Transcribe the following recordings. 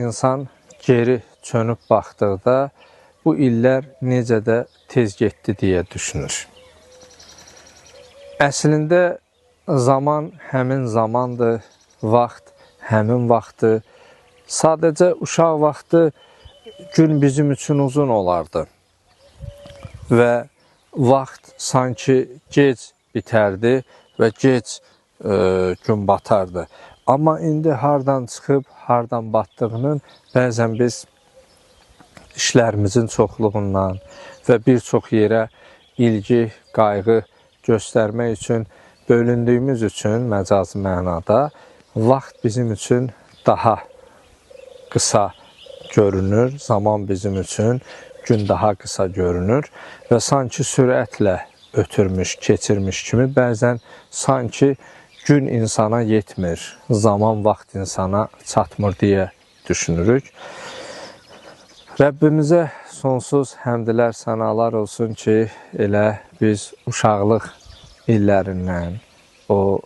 İnsan geri çönüb baxdıqda bu illər necə də tez getdi deyə düşünür. Əslində zaman həmin zamandır, vaxt həmin vaxtdır. Sadəcə uşaq vaxtı gün bizim üçün uzun olardı və vaxt sanki gec bitərdi və gec gün batardı. Amma indi hardan çıxıb, hardan batdığının bəzən biz işlərimizin çoxluğundan və bir çox yerə ilgi, qayğı göstərmək üçün bölündüyümüz üçün məcazi mənada vaxt bizim üçün daha qısa görünür, zaman bizim üçün gün daha qısa görünür və sanki sürətlə ötürmüş, keçirmiş kimi bəzən sanki gün insana yetmir, zaman vaxt insana çatmır deyə düşünürük. Rəbbimizə sonsuz həmdlər, sənalar olsun ki, elə biz uşaqlıq illərindən, o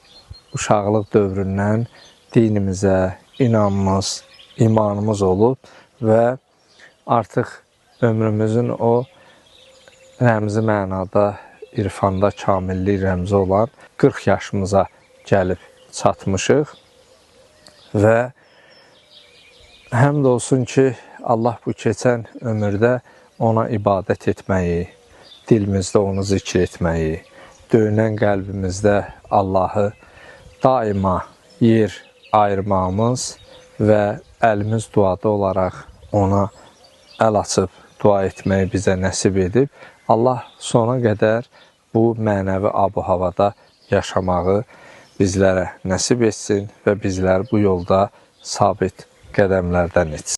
uşaqlıq dövründən dinimizə inanmamız, imanımız olub və artıq ömrümüzün o rəmzi mənada, irfanda kamillik rəmzi olan 40 yaşımıza gəlib çatmışıq və həmd olsun ki, Allah bu keçən ömürdə ona ibadət etməyi, dilimizdə onu zikr etməyi, döyünən qəlbimizdə Allahı daima yer ayırmamız və əlimiz duada olaraq ona əl açıb dua etməyi bizə nəsib edib. Allah sona qədər bu mənəvi abu-havada yaşamağı bizlərə nəsib etsin və bizləri bu yolda sabit qədəmlərdən etsin.